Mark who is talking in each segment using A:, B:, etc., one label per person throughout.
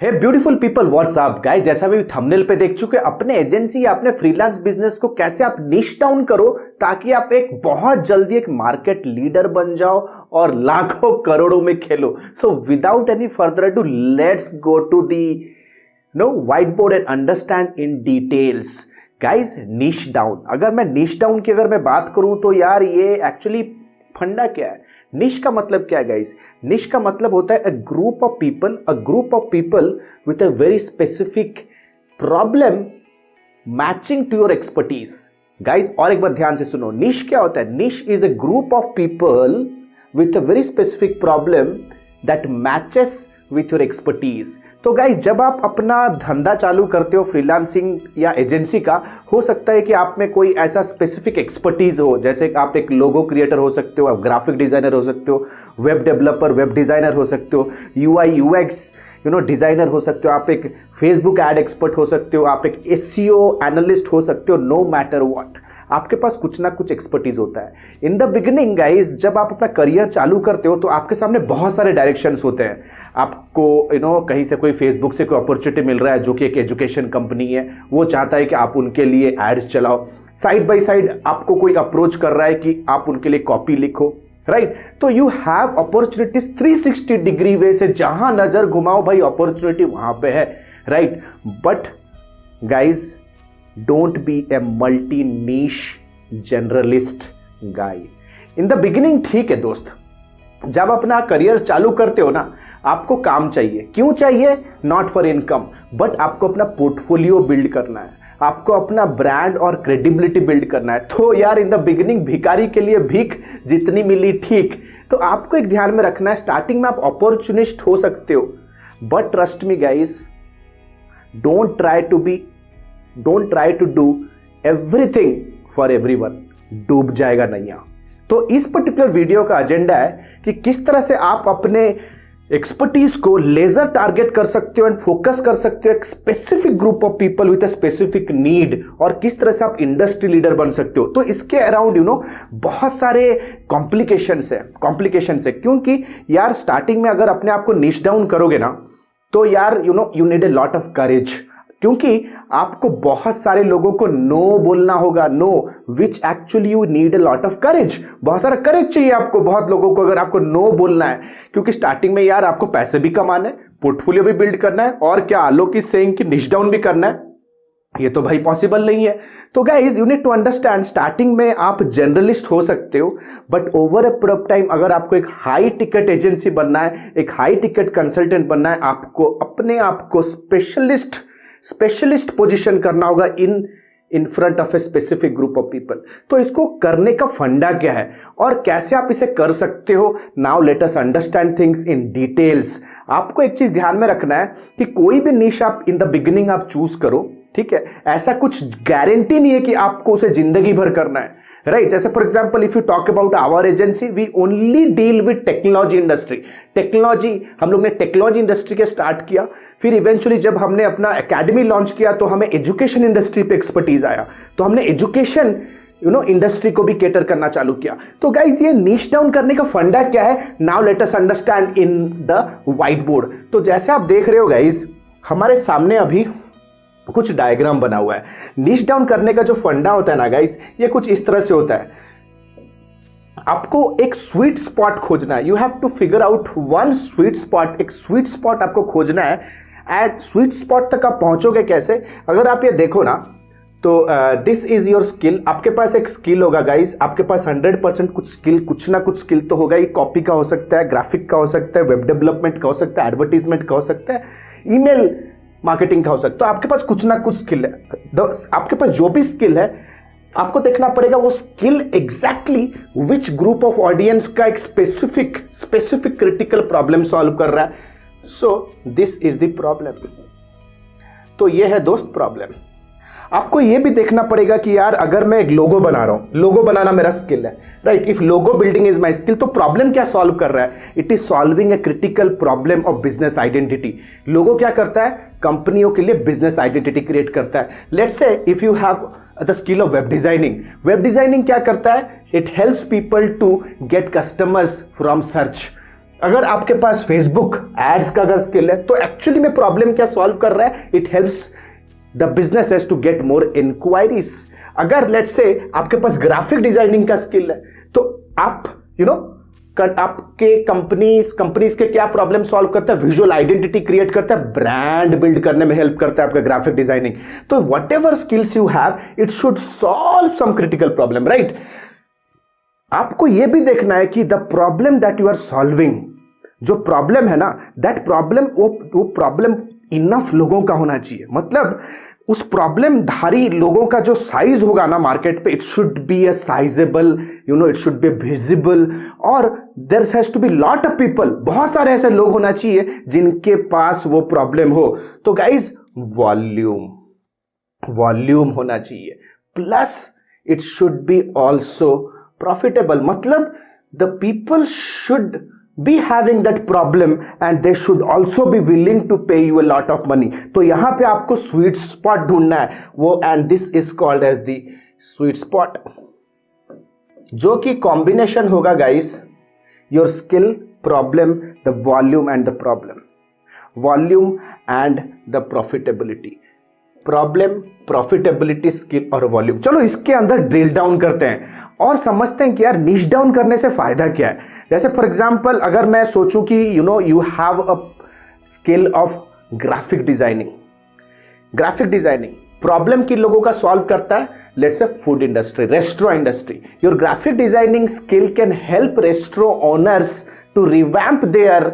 A: हे beautiful people, what's up guys. जैसा भी thumbnail पे देख चुके, अपने एजेंसी या अपने फ्रीलांस बिजनेस को कैसे आप निश डाउन करो ताकि आप एक बहुत जल्दी एक मार्केट लीडर बन जाओ और लाखों करोड़ों में खेलो। So without any further do, let's go to the white board and understand in details guys. Niche down, अगर मैं निश डाउन की अगर मैं बात करूं तो यार ये एक्चुअली फंडा क्या है। निश का मतलब क्या है गाइस? निश का मतलब होता है a group of people with a very specific problem matching to your expertise guys. और एक बार ध्यान से सुनो, निश क्या होता है? निश is a group of people with a very specific problem that matches with your expertise. तो गाइस, जब आप अपना धंधा चालू करते हो फ्रीलांसिंग या एजेंसी का, हो सकता है कि आप में कोई ऐसा स्पेसिफिक एक्सपर्टीज हो, जैसे आप एक लोगो क्रिएटर हो सकते हो, आप ग्राफिक डिजाइनर हो सकते हो, वेब डेवलपर, वेब डिजाइनर हो सकते हो, यूआई यूएक्स डिजाइनर हो सकते हो, आप एक फेसबुक एड एक्सपर्ट हो सकते हो, आप एक एसईओ एनालिस्ट हो सकते हो। नो मैटर व्हाट, आपके पास कुछ ना कुछ एक्सपर्टीज होता है। इन द बिगिनिंग गाइस, जब आप अपना करियर चालू करते हो तो आपके सामने बहुत सारे डायरेक्शंस होते हैं। आपको कहीं से कोई फेसबुक से कोई अपॉर्चुनिटी मिल रहा है जो कि एक एजुकेशन कंपनी है, वो चाहता है कि आप उनके लिए एड्स चलाओ। साइड बाय साइड आपको कोई अप्रोच कर रहा है कि आप उनके लिए कॉपी लिखो, राइट? तो यू हैव अपॉर्चुनिटीज 360 डिग्री वे से, जहां नजर घुमाओ भाई अपॉर्चुनिटी वहां पे है, right? But guys, don't be a multi niche generalist guy in the beginning। ठीक है दोस्त, जब अपना करियर चालू करते हो ना, आपको काम चाहिए। क्यों चाहिए? नॉट फॉर इनकम, बट आपको अपना पोर्टफोलियो बिल्ड करना है, आपको अपना ब्रांड और क्रेडिबिलिटी बिल्ड करना है। तो यार इन द बिगिनिंग भिखारी के लिए भीख जितनी मिली ठीक। तो आपको एक ध्यान में रखना है, स्टार्टिंग में आप अपॉर्चुनिस्ट हो सकते हो, but trust me guys, don't try to do everything for everyone. डूब जाएगा नैया। तो इस पर्टिकुलर वीडियो का एजेंडा है कि किस तरह से आप अपने एक्सपर्टीज को लेजर टारगेट कर सकते हो एंड फोकस कर सकते हो एक specific group of people with a specific need, और किस तरह से आप इंडस्ट्री लीडर बन सकते हो। तो इसके अराउंड बहुत सारे कॉम्प्लिकेशंस है, क्योंकि यार स्टार्टिंग में अगर अपने आप को निश डाउन करोगे ना, तो यार you need a lot of courage, क्योंकि आपको बहुत सारे लोगों को नो बोलना होगा। No, which actually you need a lot of courage. बहुत सारा करेज चाहिए आपको, बहुत लोगों को, अगर आपको नो बोलना है, क्योंकि स्टार्टिंग में यार आपको पैसे भी कमाने, पोर्टफोलियो भी बिल्ड करना है, और क्या आलोक इज सेइंग कि निश डाउन भी करना है। ये तो भाई पॉसिबल नहीं है। तो guys, you need to understand, starting में आप जनरलिस्ट हो सकते हो, but over a period of time अगर आपको एक हाई टिकट एजेंसी बनना है, एक हाई टिकट कंसल्टेंट बनना है, आपको अपने आप को स्पेशलिस्ट पोजीशन करना होगा in front of A specific group of people. तो इसको करने का फंडा क्या है और कैसे आप इसे कर सकते हो? Now let us understand things in details. आपको एक चीज ध्यान में रखना है कि कोई भी निश आप इन द बिगिनिंग आप चूज करो, ठीक है? ऐसा कुछ गारंटी नहीं है कि आपको उसे जिंदगी भर करना है, राइट? जैसे for example, if you talk about our agency, we only deal with technology industry. Technology, हम लोग ने टेक्नोलॉजी इंडस्ट्री के स्टार्ट किया, फिर इवेंचुअली जब हमने अपना एकेडमी लॉन्च किया तो हमें एजुकेशन इंडस्ट्री पे एक्सपर्टीज आया, तो हमने एजुकेशन इंडस्ट्री को भी केटर करना चालू किया। तो गाइज, ये निश डाउन करने का फंडा क्या है? Now let us understand in the white board. तो जैसे आप देख रहे हो गाइज, हमारे सामने अभी कुछ डायग्राम बना हुआ है। निश डाउन करने का जो फंडा होता है ना गाइस, ये कुछ इस तरह से होता है। आपको एक स्वीट स्पॉट खोजना है। You have to figure out one sweet spot. एक स्वीट स्पॉट आपको खोजना है। एट स्वीट स्पॉट तक आप पहुंचोगे कैसे? अगर आप ये देखो ना, तो दिस इज योर स्किल। आपके पास एक स्किल होगा गाइस, आपके पास 100% कुछ ना कुछ स्किल तो होगा ही। कॉपी का हो सकता है, ग्राफिक का हो सकता है, वेब डेवलपमेंट का हो सकता है, एडवर्टीजमेंट का हो सकता है, ईमेल मार्केटिंग का हो सकता है। तो आपके पास कुछ ना कुछ स्किल है। आपके पास जो भी स्किल है, आपको देखना पड़ेगा वो skill exactly which group of audience का एक स्पेसिफिक क्रिटिकल प्रॉब्लम सॉल्व कर रहा है। सो दिस इज द प्रॉब्लम। तो ये है दोस्त प्रॉब्लम। आपको ये भी देखना पड़ेगा कि यार अगर मैं एक लोगो बना रहा हूं, लोगो बनाना मेरा स्किल है, right? If logo building is my skill, तो प्रॉब्लम क्या सॉल्व कर रहा है? It is solving a critical problem of business identity. Logo क्या करता है? कंपनियों के लिए बिजनेस आइडेंटिटी क्रिएट करता है। Let's say if you have the skill of web designing, web designing क्या करता है? It helps people to get customers from search. अगर आपके पास फेसबुक एड्स का अगर स्किल है तो एक्चुअली में प्रॉब्लम क्या सॉल्व कर रहा है, it helps the businesses to get more inquiries. अगर लेट्स से आपके पास ग्राफिक डिजाइनिंग का स्किल है तो आप आपके कंपनीज के क्या प्रॉब्लम सॉल्व करता है, विजुअल आइडेंटिटी क्रिएट करता है, ब्रांड बिल्ड करने में हेल्प करता है आपका ग्राफिक डिजाइनिंग। तो whatever skills you have it should solve some critical problem, right. आपको यह भी देखना है कि the problem that you are solving, जो प्रॉब्लम है ना, दैट प्रॉब्लम वो प्रॉब्लम इनफ लोगों का होना चाहिए। मतलब उस प्रॉब्लम धारी लोगों का जो साइज होगा ना मार्केट पे, it should be a sizeable, it should be visible, और there has to be lot of people, बहुत सारे ऐसे लोग होना चाहिए जिनके पास वो प्रॉब्लम हो। तो गाइज वॉल्यूम होना चाहिए, plus it should be also profitable. मतलब the people should be having that problem and they should also be willing to pay you a lot of money। तो यहां पे आपको स्वीट स्पॉट ढूंढना है वो, and this is called as the sweet spot, जो कि कॉम्बिनेशन होगा guys, your skill, problem, the volume and the problem, volume and the profitability, problem, profitability, skill और वॉल्यूम। चलो इसके अंदर ड्रिल डाउन करते हैं और समझते हैं कि यार निश डाउन करने से फायदा क्या है। जैसे फॉर एग्जांपल अगर मैं सोचूं कि you have a skill of graphic designing, problem किन लोगों का सॉल्व करता है, let's say food industry, restaurant industry. Your graphic designing skill can help restaurant owners to revamp their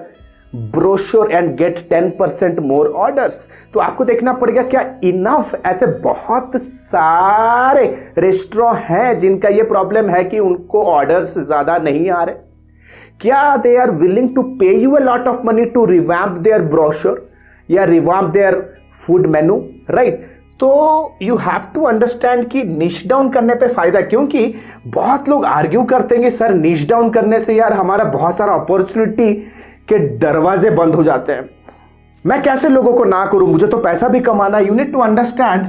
A: brochure and get 10% more orders. तो आपको देखना पड़ेगा क्या इनफ ऐसे बहुत सारे रेस्टोरेंट हैं जिनका ये प्रॉब्लम है कि उनको ऑर्डर्स ज्यादा नहीं आ रहे, क्या they are willing to pay you a lot of money to revamp their brochure या revamp their food menu, right. तो यू हैव टू अंडरस्टैंड कि निश डाउन करने पे फायदा, क्योंकि बहुत लोग आर्ग्यू करते हैं कि सर निश डाउन करने से यार हमारा बहुत सारा अपॉर्चुनिटी के दरवाजे बंद हो जाते हैं, मैं कैसे लोगों को ना करूं, मुझे तो पैसा भी कमाना। You need to understand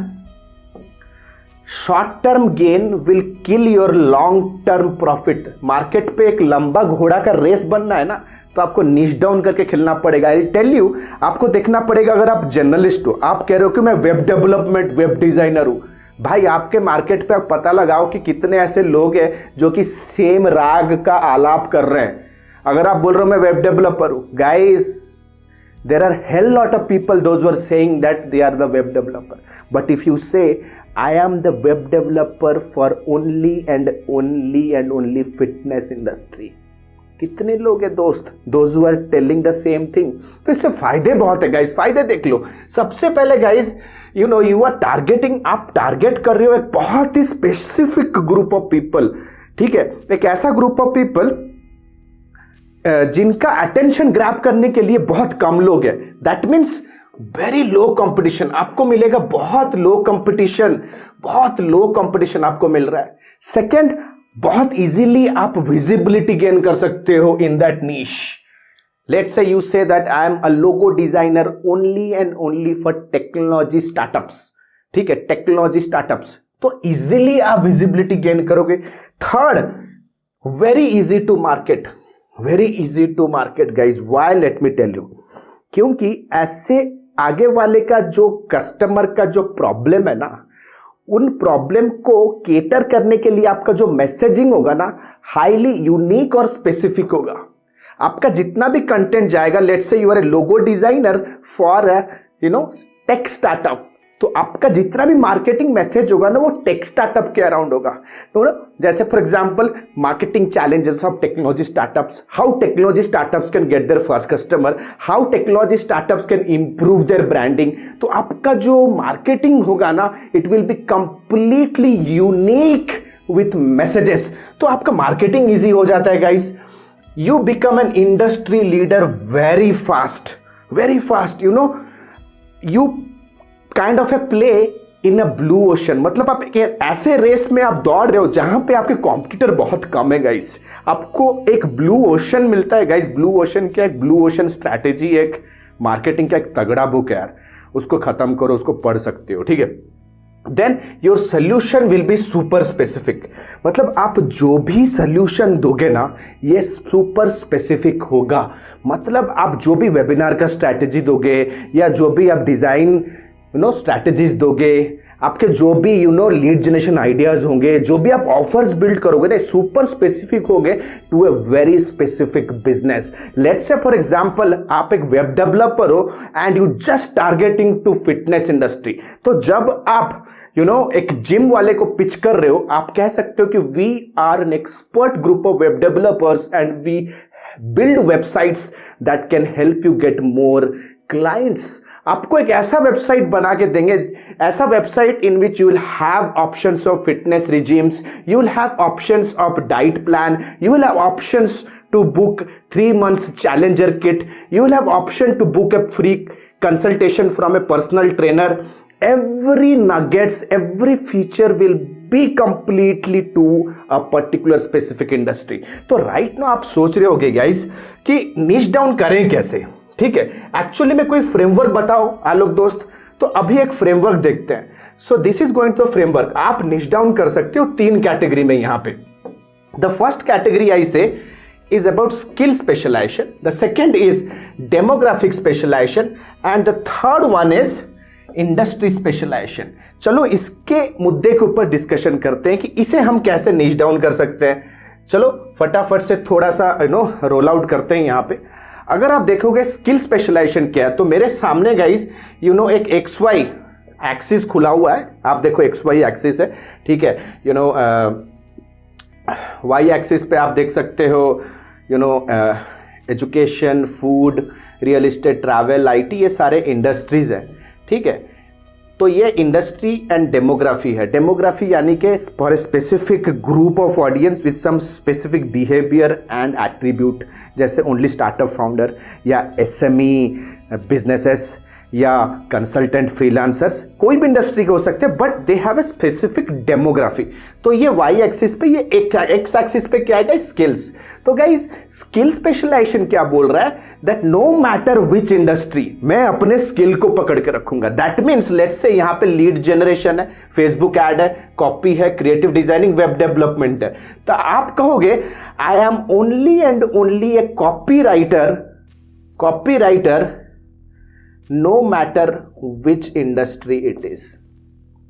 A: short term gain will kill your long term profit. Market पे एक लंबा घोड़ा का रेस बनना है ना, तो आपको निश डाउन करके खेलना पड़ेगा। आई टेल यू, आपको देखना पड़ेगा, अगर आप जर्नलिस्ट हो, आप कह रहे हो कि मैं वेब डेवलपमेंट, वेब डिजाइनर हूं, भाई आपके मार्केट पे आप पता लगाओ कि कितने ऐसे लोग हैं जो कि सेम राग का आलाप कर रहे हैं। अगर आप बोल रहे हो मैं वेब डेवलपर हूं, guys there are hell lot of people those were saying that they are the web developer, but if you say I am the web developer for only and only fitness industry, कितने लोग हैं दोस्त those who are telling the same thing. तो इससे फायदे बहुत है guys, फायदे देख लो। सबसे पहले गाइस यू आर टारगेटिंग, आप टारगेट कर रहे हो एक बहुत ही स्पेसिफिक ग्रुप ऑफ पीपल, ठीक है, एक ऐसा ग्रुप ऑफ पीपल जिनका अटेंशन ग्रैब करने के लिए बहुत कम लोग हैं। That means very low competition आपको मिलेगा, बहुत लो कंपटीशन आपको मिल रहा है। सेकंड, बहुत इजीली आप विजिबिलिटी गेन कर सकते हो in that niche. Let's say you say that I am a logo designer only and only for technology startups, ठीक है, टेक्नोलॉजी स्टार्टअप्स, तो इजीली आप विजिबिलिटी गेन करोगे। Third, very easy to market guys. Why, let me tell you, क्योंकि ऐसे आगे वाले का जो कस्टमर का जो प्रॉब्लम है ना, उन प्रॉब्लम को केटर करने के लिए आपका जो मैसेजिंग होगा ना, हाईली यूनिक और स्पेसिफिक होगा। आपका जितना भी कंटेंट जाएगा, let's say you are a logo designer for tech startup, तो आपका जितना भी मार्केटिंग मैसेज होगा ना, वो टेक स्टार्टअप के अराउंड होगा। तो जैसे for example marketing challenges of technology startups, how technology startups can get their first customer, how technology startups can improve their branding. तो आपका जो मार्केटिंग होगा ना, it will be completely unique with messages, तो आपका मार्केटिंग ईजी हो जाता है guys. You become an industry leader very fast, you kind of a play in a blue ocean. मतलब आप एक ऐसे रेस में आप दौड़ रहे हो जहां पे आपके कॉम्पिटिटर बहुत कम है गाइस, आपको एक ब्लू ओशन मिलता है गाइस। ब्लू ओशन क्या है? ब्लू ओशन स्ट्रैटेजी एक मार्केटिंग का एक तगड़ा बुक है यार, उसको खत्म करो, उसको पढ़ सकते हो, ठीक है। Then your solution will be super specific. मतलब आप जो भी सोल्यूशन दोगे ना ये सुपर स्पेसिफिक होगा। मतलब आप जो भी वेबिनार का स्ट्रैटेजी दोगे या जो भी आप डिजाइन स्ट्रैटेजीज दोगे, आपके जो भी लीड जनरेशन आइडियाज होंगे, जो भी आप ऑफर्स बिल्ड करोगे ना सुपर स्पेसिफिक होंगे to a very specific business. Let's say for example आप एक वेब डेवलपर हो and you just targeting to fitness industry. तो जब आप एक जिम वाले को पिच कर रहे हो, आप कह सकते हो कि we are an expert group of web developers and we build websites that can help you get more clients. आपको एक ऐसा वेबसाइट बना के देंगे, ऐसा website in which you will have options of fitness regimes, you will have options of diet plan, you will have options to book 3 months challenger kit, you will have option to book a free consultation from a personal trainer. Every nuggets, every feature will be completely to a particular specific industry. तो right now आप सोच रहे होगे guys कि niche down करें कैसे, ठीक है। एक्चुअली में कोई फ्रेमवर्क बताओ आलोक दोस्त, तो अभी एक फ्रेमवर्क देखते हैं। So this is going to framework. आप निश डाउन कर सकते हो 3 कैटेगरी में यहां पे। द फर्स्ट कैटेगरी आई से is about skill specialization, the second is demographic specialization and the third one is industry specialization। चलो इसके मुद्दे के ऊपर डिस्कशन करते हैं कि इसे हम कैसे निश डाउन कर सकते हैं। चलो फटाफट से थोड़ा सा रोल आउट करते हैं यहाँ पे। अगर आप देखोगे स्किल स्पेशलाइजेशन क्या है, तो मेरे सामने गाइस एक XY एक्सिस खुला हुआ है। आप देखो XY एक्सिस है, ठीक है। वाई एक्सिस पे आप देख सकते हो education, food, real estate, travel, IT, ये सारे इंडस्ट्रीज हैं, ठीक है। तो ये इंडस्ट्री एंड डेमोग्राफी है। डेमोग्राफी यानी कि for a specific group of audience with some specific behaviour and attribute, जैसे ओनली स्टार्टअप फाउंडर या SME बिजनेसेस या कंसल्टेंट फ्रीलांसर्स, कोई भी इंडस्ट्री के हो सकते हैं, but they have a specific demography. तो ये वाई एक्सिस पे, ये एक्स एक्सिस पे क्या है स्किल्स। तो गाइस स्किल स्पेशलाइजेशन क्या बोल रहा है, that no matter which industry मैं अपने स्किल को पकड़ के रखूंगा। दैट मीन्स लेट्स से यहां पे लीड जनरेशन है, फेसबुक एड है, कॉपी है, क्रिएटिव डिजाइनिंग, वेब डेवलपमेंट है, तो आप कहोगे I am only and only a copywriter no matter which industry it is.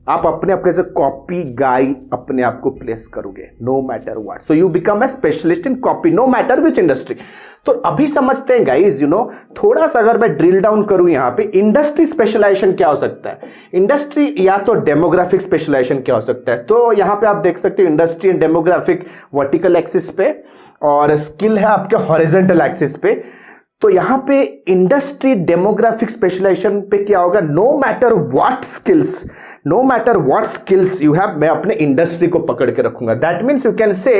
A: आप अपने आप कैसे कॉपी गाय अपने आप को प्लेस करोगे, no matter what. So you become a specialist in copy no matter which industry. तो अभी समझते हैं गाइस, थोड़ा सा अगर मैं ड्रिल डाउन करूं यहां पे, इंडस्ट्री स्पेशलाइजेशन क्या हो सकता है, इंडस्ट्री या तो डेमोग्राफिक स्पेशलाइजेशन क्या हो सकता है। तो यहां पे आप देख सकते हो industry and demographic vertical axis पे और स्किल है आपके हॉरिजॉन्टल एक्सिस पे। तो यहां पे इंडस्ट्री डेमोग्राफिक स्पेशलाइजेशन पे क्या होगा, no matter what skills you have, मैं अपने इंडस्ट्री को पकड़ के रखूंगा। That means you can say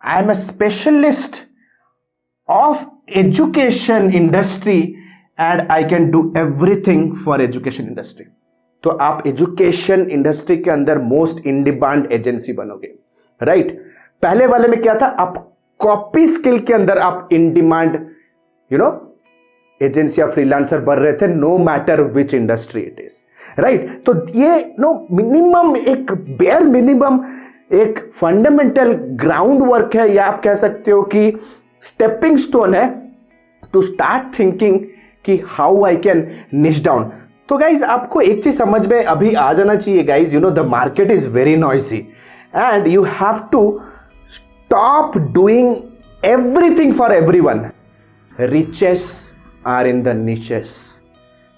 A: I am a specialist of education industry and I can do everything for education industry. तो आप एजुकेशन इंडस्ट्री के अंदर मोस्ट इन डिमांड एजेंसी बनोगे, राइट। पहले वाले में क्या था, आप कॉपी स्किल के अंदर आप इन डिमांड एजेंसी या फ्रीलांसर बन रहे थे, no matter which industry it is, right. तो ये मिनिमम एक बेयर मिनिमम एक फंडामेंटल ग्राउंड वर्क है, या आप कह सकते हो कि स्टेपिंग स्टोन है टू स्टार्ट थिंकिंग कि how I can niche down. तो गाइज आपको एक चीज समझ में अभी आ जाना चाहिए guys, the market is very noisy and you have to stop doing everything for everyone. Riches are in the niches.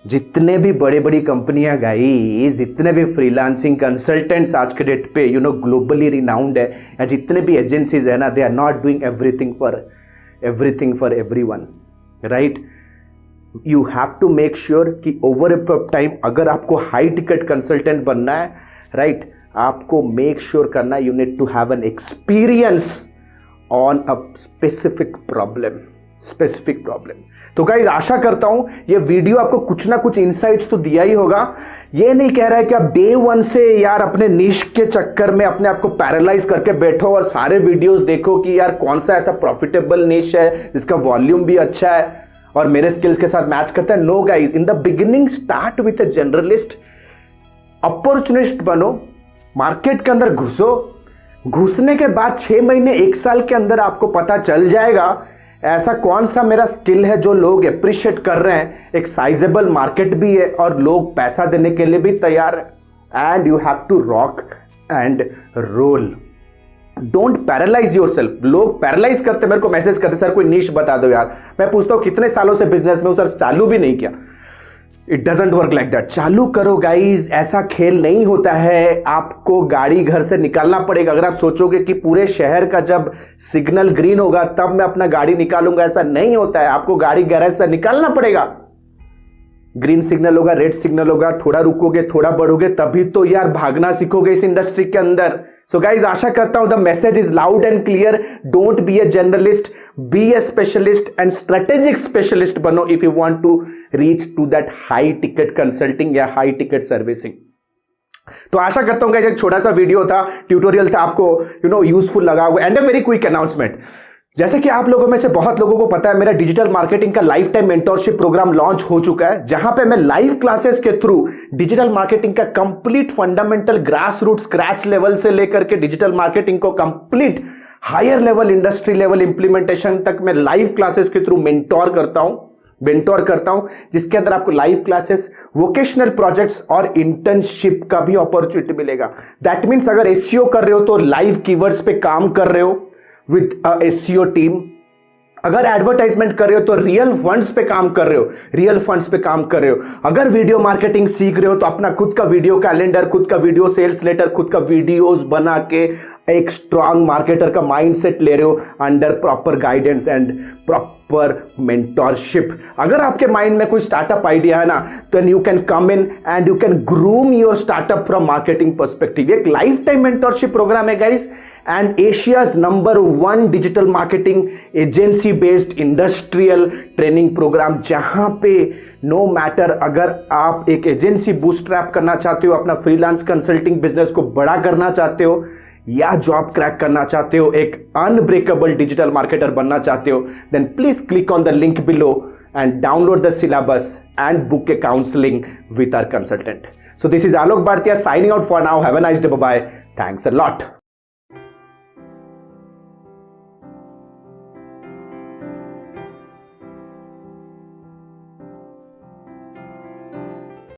A: जितने भी बड़े बड़ी कंपनियां गाइस, जितने भी फ्रीलांसिंग कंसल्टेंट्स आज के डेट पे ग्लोबली रिनाउंड है, या जितने भी एजेंसीज है ना, they are not doing everything for everyone, right. You have to make sure कि ओवर ए टाइम अगर आपको हाई टिकट कंसल्टेंट बनना है, राइट, आपको मेक श्योर करना you need to have an experience on a specific problem. तो guys आशा करता हूं ये वीडियो आपको कुछ ना कुछ इनसाइट्स तो दिया ही होगा। ये नहीं कह रहा है कि आप डे 1 से यार अपने निश के चक्कर में अपने आप को पैरालाइज करके बैठो और सारे वीडियोस देखो कि यार कौन सा ऐसा प्रॉफिटेबल निश है जिसका वॉल्यूम भी अच्छा है और मेरे स्किल्स के साथ मैच करता है। No guys, in the beginning start with a generalist, opportunist बनो, मार्केट के अंदर घुसो। घुसने के बाद 6 महीने 1 साल के अंदर आपको पता चल जाएगा ऐसा कौन सा मेरा स्किल है जो लोग अप्रिशिएट कर रहे हैं, एक साइजेबल मार्केट भी है और लोग पैसा देने के लिए भी तैयार है। And you have to rock and roll, don't paralyse yourself. लोग पैरालाइज करते, मेरे को मैसेज करते सर कोई नीश बता दो यार। मैं पूछता हूं कितने सालों से बिजनेस में हूं सर, चालू भी नहीं किया। It doesn't work like that. चालू करो गाइज, ऐसा खेल नहीं होता है। आपको गाड़ी घर से निकालना पड़ेगा। अगर आप सोचोगे कि पूरे शहर का जब सिग्नल ग्रीन होगा तब मैं अपना गाड़ी निकालूंगा, ऐसा नहीं होता है। आपको गाड़ी गैरेज से निकालना पड़ेगा। ग्रीन सिग्नल होगा, रेड सिग्नल होगा, थोड़ा रुकोगे, थोड़ा बढ़ोगे, तभी तो यार भागना सीखोगे इस इंडस्ट्री के अंदर। सो गाइज, आशा करता हूं the message is loud and clear. Don't be a journalist, be a specialist and strategic specialist बनो if you want to reach to that high ticket consulting या हाई टिकट सर्विसिंग। तो आशा करता हूं guys एक छोटा सा वीडियो था, ट्यूटोरियल था, आपको यूजफुल लगा होगा। And a very quick announcement, जैसे कि आप लोगों में से बहुत लोगों को पता है, मेरा डिजिटल मार्केटिंग का lifetime mentorship programme launch हो चुका है, जहां पे मैं लाइव क्लासेस के थ्रू डिजिटल मार्केटिंग का complete fundamental grass root scratch level से लेकर के डिजिटल मार्केटिंग को complete higher level industry level implementation तक मैं लाइव क्लासेस के थ्रू मेंटोर करता हूं, जिसके अंदर आपको लाइव क्लासेस, वोकेशनल प्रोजेक्ट्स और इंटर्नशिप का भी अपॉर्चुनिटी मिलेगा। दैट मीन्स अगर एसईओ कर रहे हो तो लाइव कीवर्ड्स पे काम कर रहे हो विद एसईओ टीम। अगर एडवर्टाइजमेंट कर रहे हो तो रियल फंड्स पे काम कर रहे हो। अगर वीडियो मार्केटिंग सीख रहे हो तो अपना खुद का वीडियो कैलेंडर, खुद का वीडियो सेल्स लेटर, खुद का वीडियोस बना के एक स्ट्रांग मार्केटर का माइंडसेट ले रहे हो under proper guidance and proper mentorship. अगर आपके माइंड में कोई स्टार्टअप आइडिया है ना, तो you can come in and you can groom your startup from marketing perspective. एक लाइफ टाइम मेंटरशिप प्रोग्राम है guys, and Asia's #1 digital marketing agency based industrial training programme, जहां पे नो मैटर अगर आप एक एजेंसी बूस्टरैप करना चाहते हो, अपना फ्रीलांस कंसल्टिंग बिजनेस को बड़ा करना चाहते हो, या जॉब क्रैक करना चाहते हो, एक अनब्रेकेबल डिजिटल मार्केटर बनना चाहते हो, then please click on the link below and download the syllabus and book a counseling with our consultant. So this is Alok Bhartiya signing out for now. Have a nice day. Bye bye. Thanks a lot.